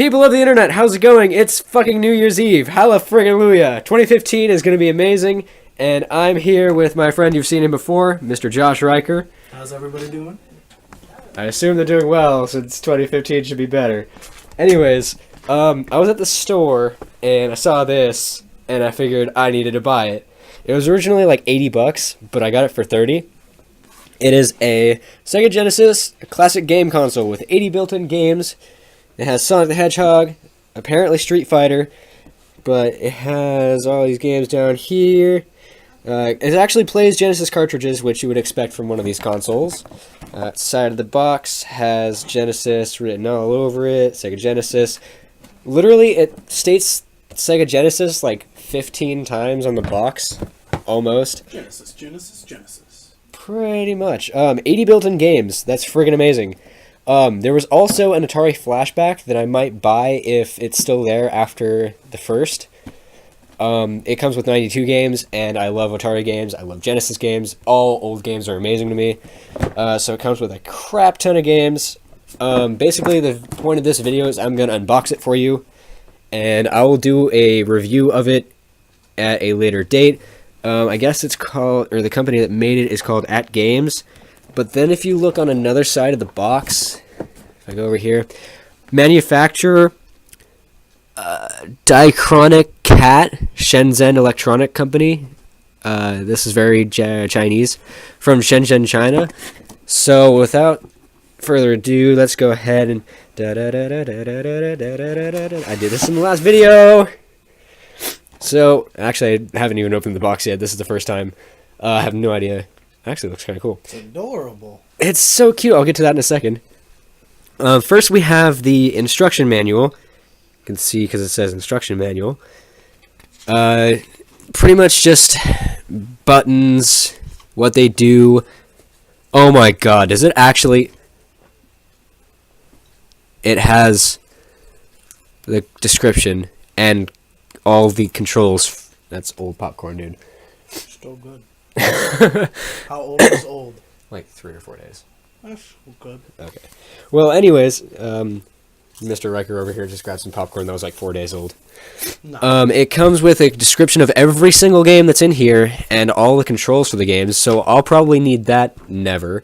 People of the internet, how's it going? It's fucking New Year's Eve. Hallelujah. 2015 is going to be amazing, and I'm here with my friend, you've seen him before, Mr. Josh Riker. How's everybody doing? I assume they're doing well, since 2015 should be better. Anyways, I was at the store, and I saw this, and I figured I needed to buy it. It was originally like $80, but I got it for $30. It is a Sega Genesis classic game console with 80 built-in games. It has Sonic the Hedgehog, apparently Street Fighter, but it has all these games down here. It actually plays Genesis cartridges, which you would expect from one of these consoles. Side of the box has Genesis written all over it, Sega Genesis. Literally, it states Sega Genesis like 15 times on the box, almost. Genesis. Pretty much. 80 built-in games. That's friggin' amazing. There was also an Atari Flashback that I might buy if it's still there after the first. It comes with 92 games, and I love Atari games. I love Genesis games. All old games are amazing to me. So it comes with a crap ton of games. Basically, the point of this video is I'm going to unbox it for you, and I will do a review of it at a later date. I guess it's called, or the company that made it is called At Games. But then if you look on another side of the box, if I go over here, manufacturer, Diachronic Cat, Shenzhen Electronic Company. This is very Chinese, from Shenzhen, China. So without further ado, let's go ahead and... I did this in the last video! So, actually, I haven't even opened the box yet. This is the first time. I have no idea. Actually, it looks kind of cool. It's adorable. It's so cute. I'll get to that in a second. First, we have the instruction manual. You can see because it says instruction manual. Pretty much just buttons, what they do. Oh my god, does it actually... It has the description and all the controls. That's old popcorn, dude. Still good. How old is old? Like 3 or 4 days. That's good. Okay. Well, anyways, Mr. Riker over here just grabbed some popcorn that was like 4 days old. No. It comes with a description of every single game that's in here and all the controls for the games, so I'll probably need that never.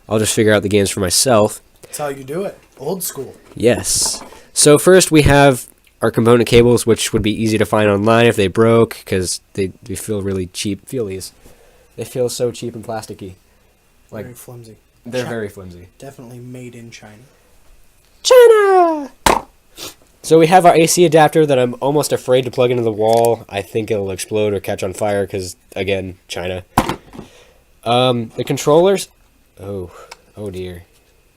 I'll just figure out the games for myself. That's how you do it. Old school. Yes. So first we have our component cables, which would be easy to find online if they broke, because they feel really cheap. Feel these. They feel so cheap and plasticky. Like, very flimsy. They're very flimsy. Definitely made in China. China! So we have our AC adapter that I'm almost afraid to plug into the wall. I think it'll explode or catch on fire because, again, China. The controllers... Oh dear.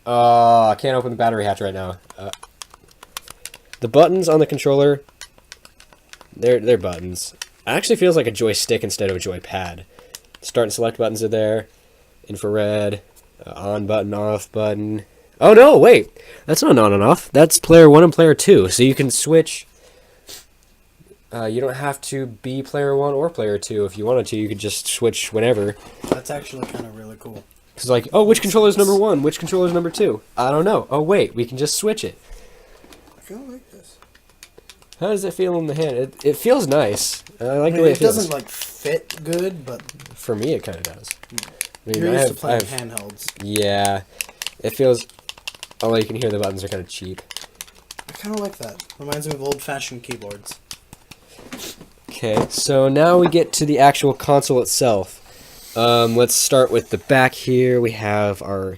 I can't open the battery hatch right now. The buttons on the controller... They're buttons. It actually feels like a joystick instead of a joypad. Start and select buttons are there. Infrared. On button, off button. Oh no, wait. That's not on and off. That's player 1 and player 2. So you can switch. You don't have to be player 1 or player 2. If you wanted to, you could just switch whenever. That's actually kind of really cool. It's like, oh, which controller is number 1? Which controller is number 2? I don't know. Oh wait, we can just switch it. I kind of like this. How does it feel in the hand? It feels nice. I like the way it feels. It doesn't like fit good, but for me it kind of does. I mean, you're used to playing handhelds. Yeah, it feels. Although you can hear the buttons are kind of cheap. I kind of like that. Reminds me of old-fashioned keyboards. Okay, so now we get to the actual console itself. Let's start with the back here. We have our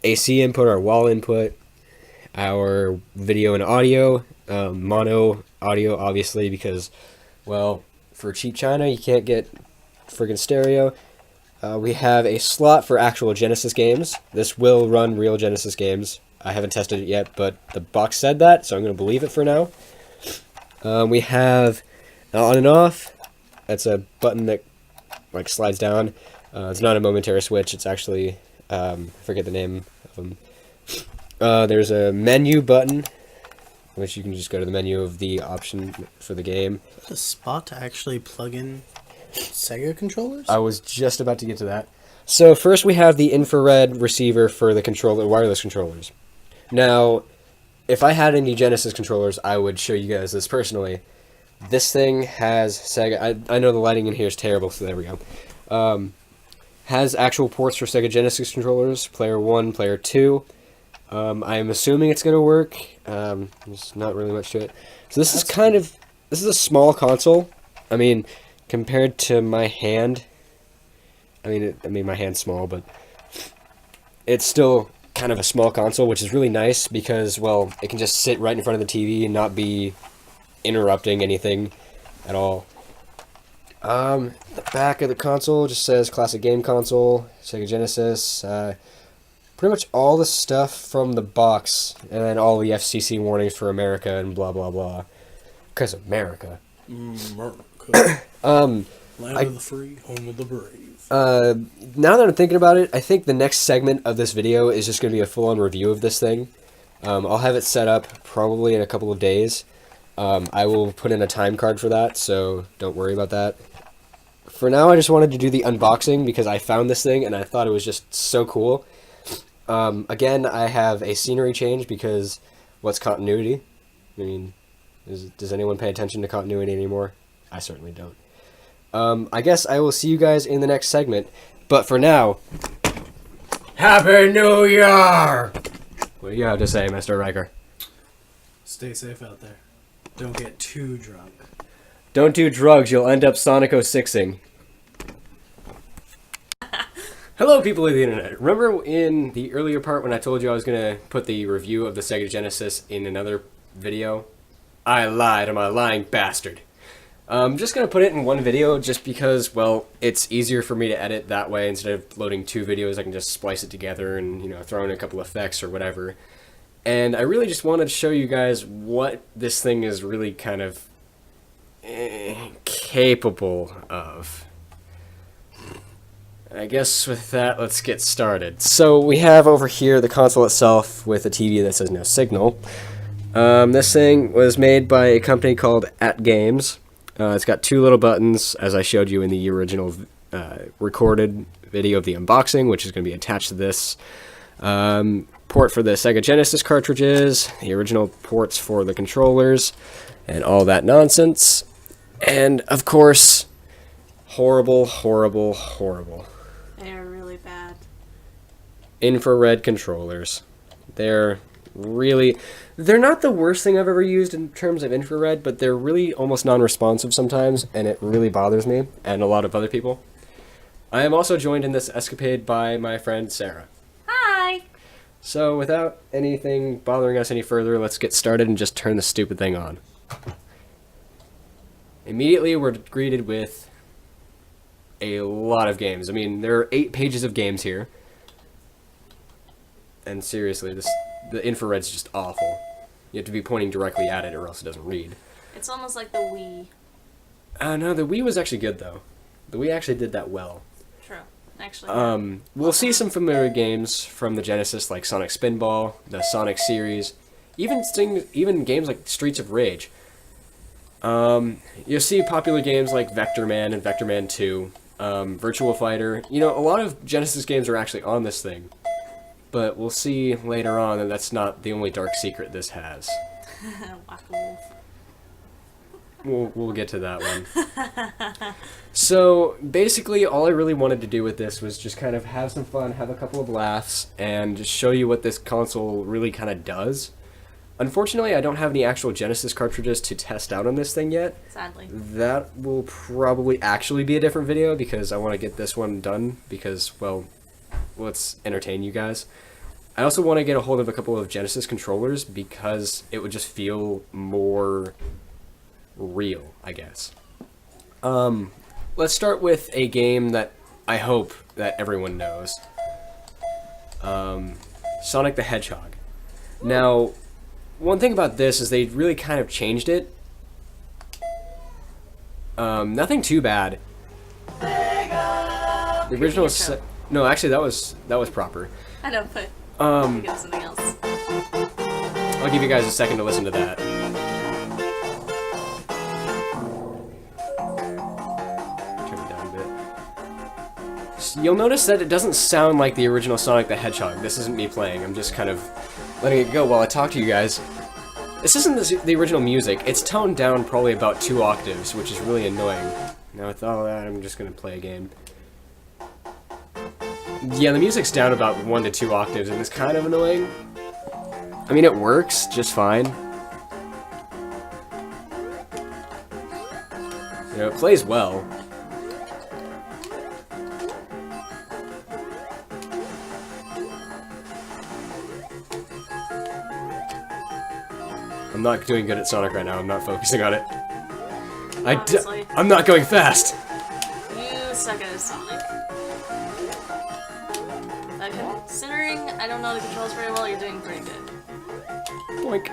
AC input, our wall input, our video and audio, mono audio, obviously, because, well, for cheap China, you can't get friggin' stereo. We have a slot for actual Genesis games. This will run real Genesis games. I haven't tested it yet, but the box said that, so I'm going to believe it for now. We have on and off. That's a button that like slides down. It's not a momentary switch. It's actually, I forget the name of them. There's a menu button, which you can just go to the menu of the option for the game. Is that a spot to actually plug in Sega controllers? I was just about to get to that. So first we have the infrared receiver for the wireless controllers. Now, if I had any Genesis controllers, I would show you guys this personally. This thing has Sega. I know the lighting in here is terrible, so there we go. Has actual ports for Sega Genesis controllers, player 1, player 2. I'm assuming it's going to work. There's not really much to it. So this is a small console. I mean, compared to my hand, I mean my hand's small, but it's still kind of a small console, which is really nice because, well, it can just sit right in front of the TV and not be interrupting anything at all. The back of the console just says classic game console, Sega Genesis, pretty much all the stuff from the box, and then all the FCC warnings for America and blah blah blah. Because America. America. Land of the free, home of the brave. Now that I'm thinking about it, I think the next segment of this video is just going to be a full-on review of this thing. I'll have it set up probably in a couple of days. I will put in a time card for that, so don't worry about that. For now, I just wanted to do the unboxing because I found this thing and I thought it was just so cool. Again, I have a scenery change because what's continuity? I mean, does anyone pay attention to continuity anymore? I certainly don't. I guess I will see you guys in the next segment, but for now, Happy New Year! What do you have to say, Mr. Riker? Stay safe out there. Don't get too drunk. Don't do drugs, you'll end up Sonic 06ing. Hello, people of the internet. Remember in the earlier part when I told you I was going to put the review of the Sega Genesis in another video? I lied, I'm a lying bastard. I'm just going to put it in one video just because, well, it's easier for me to edit that way. Instead of loading two videos, I can just splice it together and, you know, throw in a couple effects or whatever. And I really just wanted to show you guys what this thing is really kind of capable of. I guess with that, let's get started. So we have over here the console itself with a TV that says no signal. This thing was made by a company called At Games. It's got two little buttons, as I showed you in the original recorded video of the unboxing, which is going to be attached to this. Port for the Sega Genesis cartridges, the original ports for the controllers, and all that nonsense. And, of course, horrible, horrible, horrible. They are really bad. Infrared controllers. They're not the worst thing I've ever used in terms of infrared, but they're really almost non-responsive sometimes, and it really bothers me, and a lot of other people. I am also joined in this escapade by my friend Sarah. Hi! So, without anything bothering us any further, let's get started and just turn the stupid thing on. Immediately, we're greeted with a lot of games. I mean, there are 8 pages of games here. And seriously, the infrared's just awful. You have to be pointing directly at it or else it doesn't read. It's almost like the Wii. No, the Wii was actually good, though. The Wii actually did that well. True. Actually. We'll see some familiar games from the Genesis, like Sonic Spinball, the Sonic series, even games like Streets of Rage. You'll see popular games like Vector Man and Vector Man 2, Virtua Fighter. You know, a lot of Genesis games are actually on this thing. But we'll see later on that that's not the only dark secret this has. Whack-a-wolf. We'll get to that one. So, basically, all I really wanted to do with this was just kind of have some fun, have a couple of laughs, and just show you what this console really kind of does. Unfortunately, I don't have any actual Genesis cartridges to test out on this thing yet. Sadly. That will probably actually be a different video because I want to get this one done because, well, let's entertain you guys. I also want to get a hold of a couple of Genesis controllers because it would just feel more real, I guess. Let's start with a game that I hope that everyone knows. Sonic the Hedgehog. Now, one thing about this is they really kind of changed it. Nothing too bad. The original no, actually that was proper. I know, but I'll get something else. I'll give you guys a second to listen to that. Turn it down a bit. So you'll notice that it doesn't sound like the original Sonic the Hedgehog. This isn't me playing. I'm just kind of letting it go while I talk to you guys. This isn't the original music. It's toned down probably about 2 octaves, which is really annoying. Now with all that, I'm just gonna play a game. Yeah, the music's down about 1 to 2 octaves, and it's kind of annoying. I mean, it works just fine. You know, it plays well. I'm not doing good at Sonic right now. I'm not focusing on it. Honestly. I'm not going fast. You suck at Sonic. Considering I don't know the controls very well, you're doing pretty good. Boink.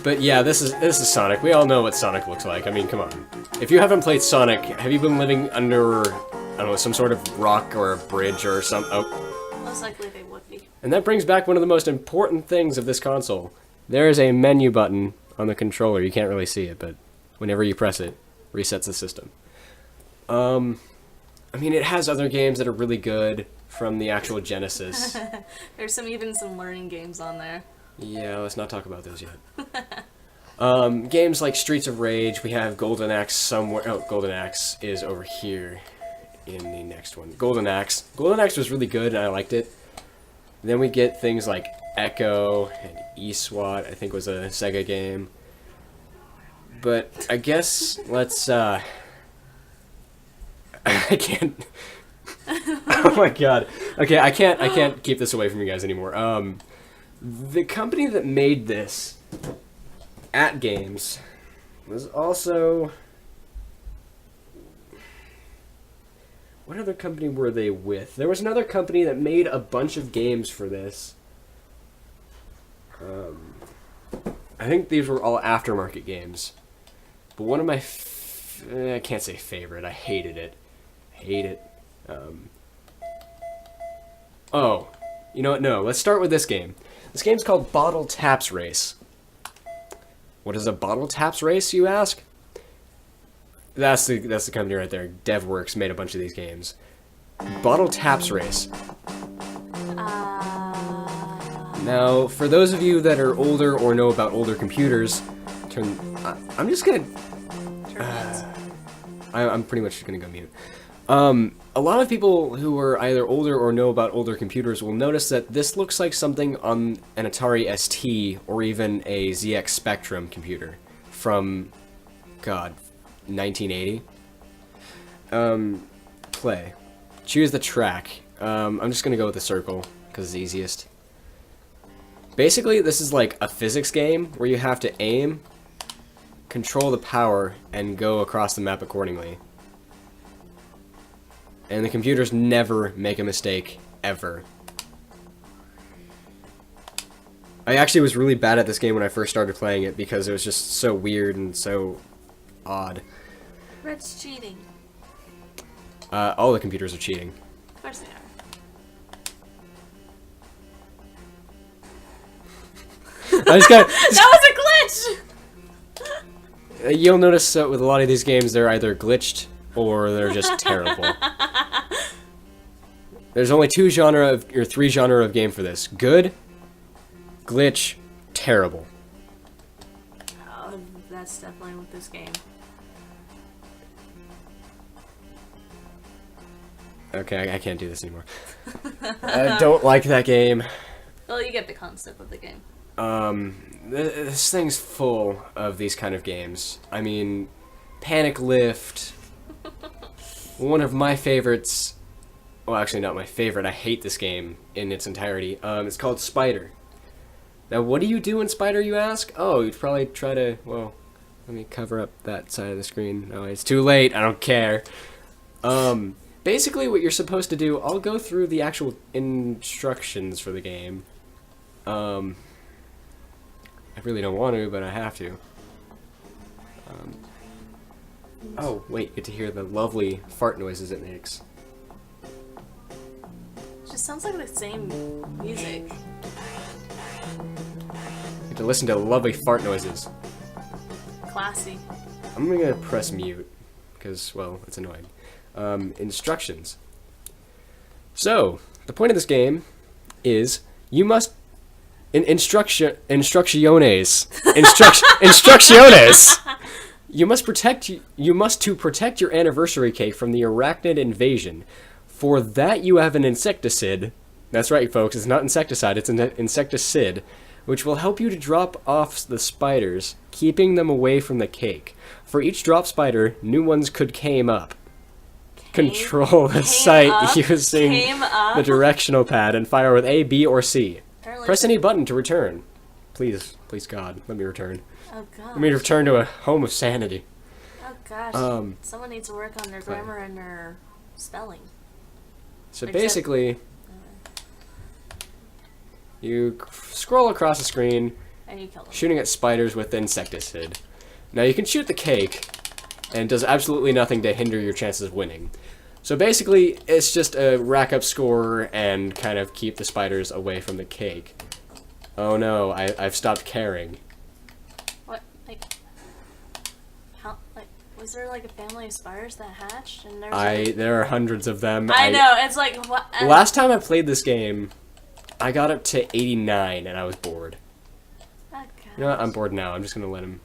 But yeah, this is Sonic. We all know what Sonic looks like. I mean, come on. If you haven't played Sonic, have you been living under, I don't know, some sort of rock or a bridge or some? Oh. Most likely they would be. And that brings back one of the most important things of this console. There is a menu button on the controller. You can't really see it, but whenever you press it, resets the system. I mean, it has other games that are really good from the actual Genesis. There's even some learning games on there. Yeah, let's not talk about those yet. Games like Streets of Rage, we have Golden Axe somewhere. Oh, Golden Axe is over here in the next one. Golden Axe. Golden Axe was really good, and I liked it. Then we get things like Echo and E-SWAT, I think was a Sega game. But I guess let's, I can't... Oh my god. Okay, I can't keep this away from you guys anymore. The company that made this, At Games, was also... What other company were they with? There was another company that made a bunch of games for this. I think these were all aftermarket games. But one of my... I can't say favorite. I hated it. Hate it. Oh. You know what? No. Let's start with this game. This game's called Bottle Taps Race. What is a Bottle Taps Race, you ask? That's the company right there. DevWorks made a bunch of these games. Bottle Taps Race. Now, for those of you that are older or know about older computers, I'm just gonna... I'm pretty much gonna go mute. A lot of people who are either older or know about older computers will notice that this looks like something on an Atari ST or even a ZX Spectrum computer from, God, 1980. Play. Choose the track. I'm just gonna go with the circle, because it's easiest. Basically, this is like a physics game where you have to aim, control the power, and go across the map accordingly. And the computers never make a mistake, ever. I actually was really bad at this game when I first started playing it because it was just so weird and so odd. Red's cheating. All the computers are cheating. Of course they are. I just got. That was a glitch! You'll notice that with a lot of these games, they're either glitched or they're just terrible. There's only three genre of game for this: good, glitch, terrible. Oh, that's definitely with this game. Okay, I can't do this anymore. I don't like that game. Well, you get the concept of the game. This thing's full of these kind of games. I mean, Panic Lift. One of my favorites. Well, actually, not my favorite. I hate this game in its entirety. It's called Spider. Now, what do you do in Spider, you ask? Oh, you'd probably try to. Well, let me cover up that side of the screen. No, it's too late. I don't care. Basically, what you're supposed to do. I'll go through the actual instructions for the game. I really don't want to, but I have to. Oh, wait, get to hear the lovely fart noises it makes. It just sounds like the same music. Get to listen to lovely fart noises. Classy. I'm gonna press mute, because, well, it's annoying. Instrucciones. Instrucciones. You must protect your anniversary cake from the arachnid invasion. For that you have an insecticide. That's right, folks. It's not insecticide. It's an insecticide, which will help you to drop off the spiders, keeping them away from the cake. For each drop spider, new ones could came up. Control the site using the directional pad and fire with A, B, or C. Press any button to return. Please, God, let me return. Oh god. Let me return to a home of sanity. Oh gosh. Someone needs to work on their grammar and their spelling. So basically, you scroll across the screen, and you kill them. shooting at spiders with insecticide. Now you can shoot the cake, and it does absolutely nothing to hinder your chances of winning. So basically, it's just a rack up score and kind of keep the spiders away from the cake. Oh no, I've stopped caring. What? Like, how? Like, was there like a family of spiders that hatched? And there are hundreds of them. I know, it's like, what? Last time I played this game, I got up to 89 and I was bored. Oh, You know what? I'm bored now. I'm just gonna let him.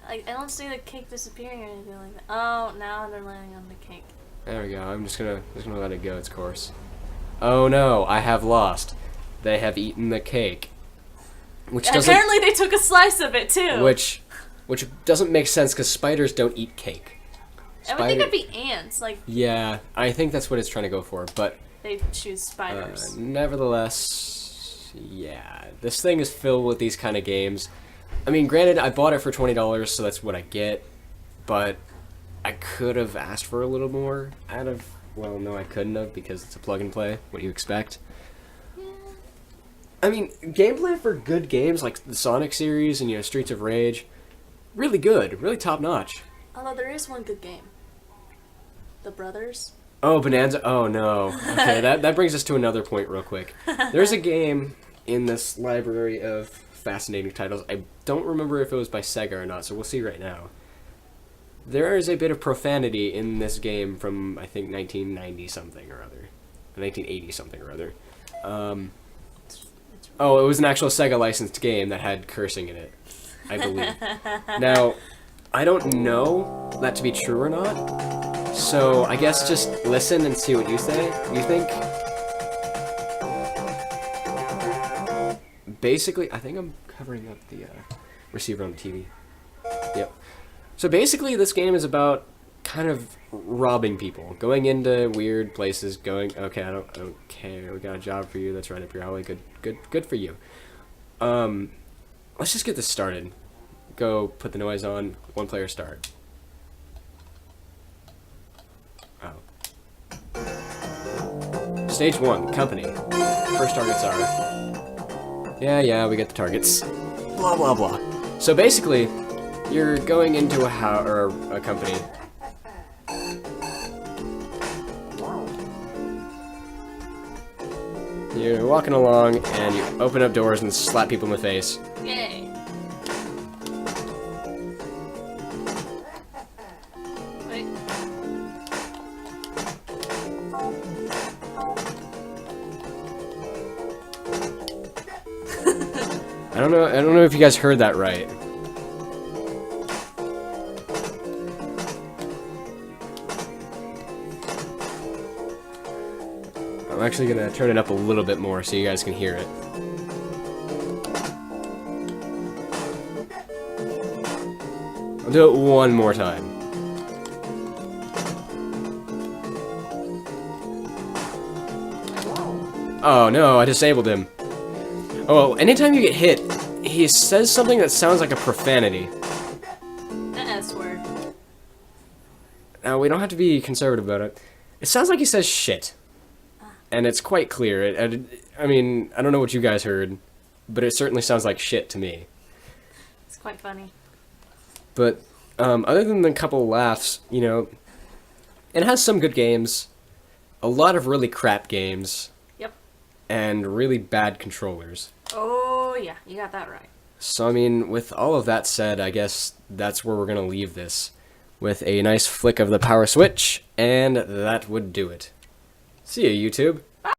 Like, I don't see the cake disappearing or anything like that. Oh, now they're landing on the cake. There we go. I'm just gonna let it go its course. Oh no, I have lost. They have eaten the cake. Which doesn't. Apparently, they took a slice of it too. Which doesn't make sense because spiders don't eat cake. I would think it'd be ants. Like. Yeah, I think that's what it's trying to go for, but. They choose spiders. Nevertheless, yeah, this thing is filled with these kind of games. I mean, granted, I bought it for $20, so that's what I get, but I could have asked for a little more out of... Well, no, I couldn't have, because it's a plug-and-play. What do you expect? Yeah. I mean, gameplay for good games, like the Sonic series and, Streets of Rage, really good, really top-notch. Although there is one good game. The Brothers. Oh, Bonanza. Oh, no. Okay, that brings us to another point real quick. There's a game in this library of fascinating titles. I don't remember if it was by Sega or not, so we'll see right now. There is a bit of profanity in this game from, I think, 1990-something or other. 1980-something or other. Oh, it was an actual Sega licensed game that had cursing in it, I believe. Now, I don't know that to be true or not, so I guess just listen and see what you think. Basically, I think I'm covering up the receiver on the TV. Yep. So basically, this game is about kind of robbing people, going into weird places, okay, I don't care, we got a job for you, that's right up your alley, good for you. Let's just get this started. Go put the noise on, one player start. Oh. Stage 1, company. First targets are... Yeah, we get the targets. Blah, blah, blah. So basically, you're going into a house, or a company. You're walking along, and you open up doors and slap people in the face. Yay. Wait. I don't know if you guys heard that right. I'm actually gonna turn it up a little bit more so you guys can hear it. I'll do it one more time. Oh no, I disabled him. Oh, anytime you get hit, he says something that sounds like a profanity. The S word. Now, we don't have to be conservative about it. It sounds like he says shit. And it's quite clear. I mean, I don't know what you guys heard, but it certainly sounds like shit to me. It's quite funny. But other than the couple laughs, it has some good games, a lot of really crap games, Yep. and really bad controllers. Oh, yeah, you got that right. So, I mean, with all of that said, I guess that's where we're going to leave this. With a nice flick of the power switch, and that would do it. See ya, YouTube.